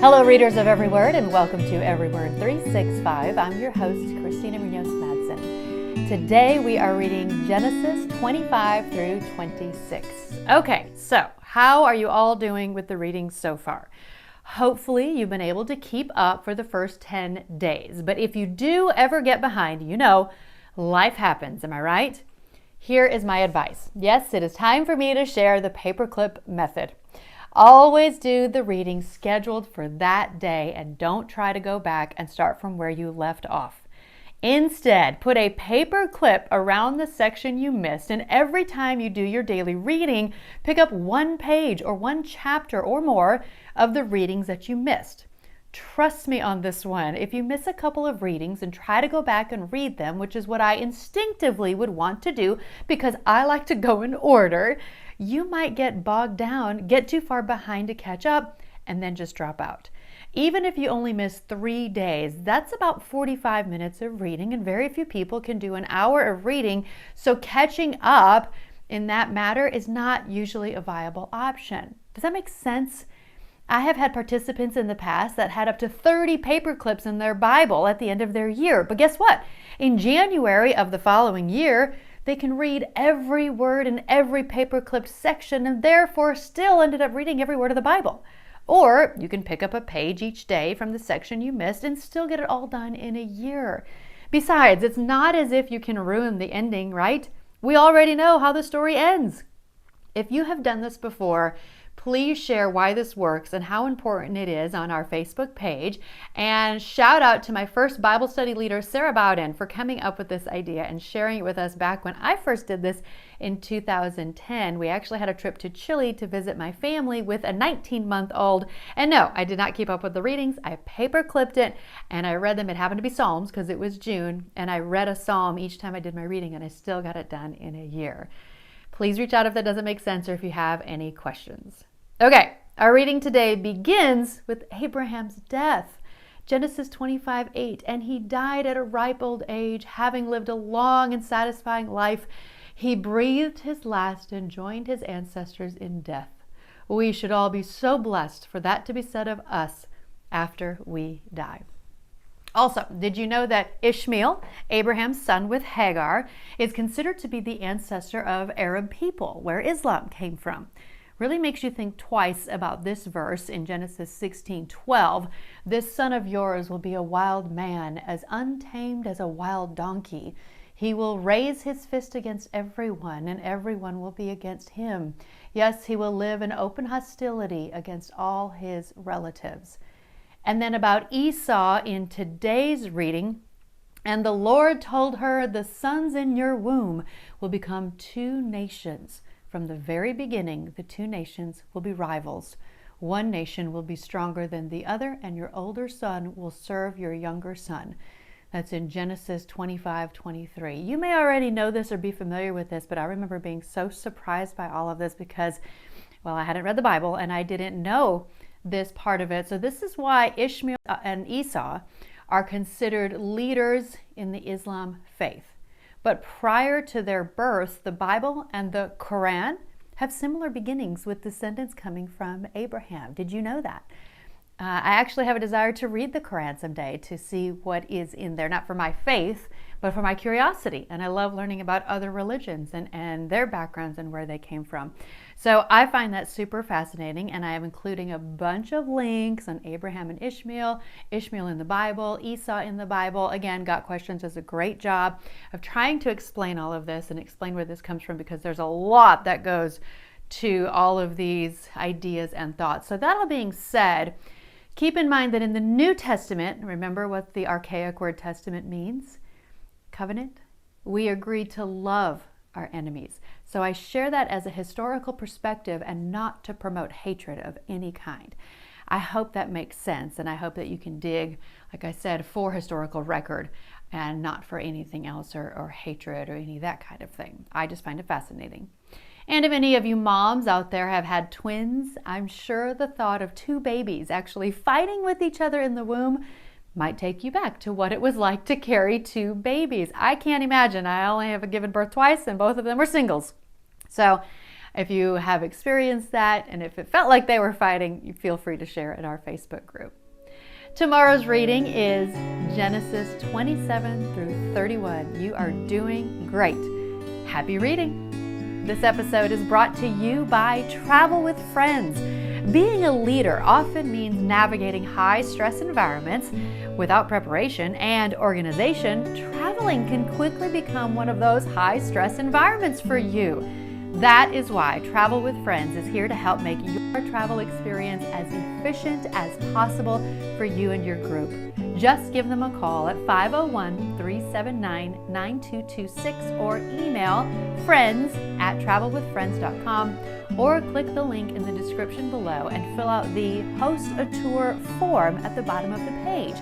Hello, readers of Every Word, and welcome to Every Word 365. I'm your host, Christina Munoz-Madsen. Today we are reading Genesis 25 through 26. Okay, so how are you all doing with the reading so far? Hopefully you've been able to keep up for the first 10 days. But if you do ever get behind, you know, life happens, am I right? Here is my advice. Yes, it is time for me to share the paperclip method. Always do the reading scheduled for that day and don't try to go back and start from where you left off. Instead, put a paper clip around the section you missed, and every time you do your daily reading, pick up one page or one chapter or more of the readings that you missed. Trust me on this one. If you miss a couple of readings and try to go back and read them, which is what I instinctively would want to do because I like to go in order, you might get bogged down, get too far behind to catch up, and then just drop out. Even if you only miss 3 days, that's about 45 minutes of reading, and very few people can do an hour of reading, so catching up in that matter is not usually a viable option. Does that make sense? I have had participants in the past that had up to 30 paper clips in their Bible at the end of their year, but guess what? In January of the following year, they can read every word in every paper-clipped section and therefore still ended up reading every word of the Bible. Or you can pick up a page each day from the section you missed and still get it all done in a year. Besides, it's not as if you can ruin the ending, right? We already know how the story ends. If you have done this before, please share why this works and how important it is on our Facebook page. And shout out to my first Bible study leader, Sarah Bowden, for coming up with this idea and sharing it with us back when I first did this in 2010. We actually had a trip to Chile to visit my family with a 19-month-old. And no, I did not keep up with the readings. I paper clipped it and I read them. It happened to be Psalms because it was June. And I read a psalm each time I did my reading and I still got it done in a year. Please reach out if that doesn't make sense or if you have any questions. Okay, our reading today begins with Abraham's death. Genesis 25:8, and he died at a ripe old age, having lived a long and satisfying life. He breathed his last and joined his ancestors in death. We should all be so blessed for that to be said of us after we die. Also, did you know that Ishmael, Abraham's son with Hagar, is considered to be the ancestor of Arab people, where Islam came from? Really makes you think twice about this verse in Genesis 16:12. This son of yours will be a wild man, as untamed as a wild donkey. He will raise his fist against everyone, and everyone will be against him. Yes, he will live in open hostility against all his relatives. And then about Esau in today's reading, and the Lord told her, the sons in your womb will become 2 nations. From the very beginning, the 2 nations will be rivals. One nation will be stronger than the other, and your older son will serve your younger son. That's in Genesis 25:23. You may already know this or be familiar with this, but I remember being so surprised by all of this because, well, I hadn't read the Bible and I didn't know this part of it. So this is why Ishmael and Esau are considered leaders in the Islam faith. But prior to their birth, the Bible and the Quran have similar beginnings with descendants coming from Abraham. Did you know that? I actually have a desire to read the Quran someday to see what is in there, not for my faith, but for my curiosity. And I love learning about other religions and their backgrounds and where they came from. So I find that super fascinating, and I am including a bunch of links on Abraham and Ishmael, Ishmael in the Bible, Esau in the Bible. Again, Got Questions does a great job of trying to explain all of this and explain where this comes from because there's a lot that goes to all of these ideas and thoughts. So that all being said, keep in mind that in the New Testament, remember what the archaic word testament means? Covenant. We agree to love our enemies. So I share that as a historical perspective and not to promote hatred of any kind. I hope that makes sense, and I hope that you can dig, like I said, for historical record and not for anything else or hatred or any of that kind of thing. I just find it fascinating. And if any of you moms out there have had twins, I'm sure the thought of 2 babies actually fighting with each other in the womb might take you back to what it was like to carry 2 babies. I can't imagine. I only have given birth twice and both of them were singles. So If you have experienced that, and if it felt like they were fighting, you feel free to share it in our Facebook group. Tomorrow's reading is Genesis 27 through 31. You are doing great. Happy reading. This episode is brought to you by Travel with Friends. Being a leader often means navigating high-stress environments. Without preparation and organization, traveling can quickly become one of those high-stress environments for you. That is why Travel with Friends is here to help make your travel experience as efficient as possible for you and your group. Just give them a call at 501-379-9226 or email friends@travelwithfriends.com or click the link in the description below and fill out the Host a Tour form at the bottom of the page.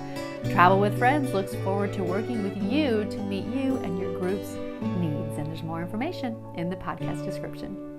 Travel with Friends looks forward to working with you to meet you and your group's needs. And there's more information in the podcast description.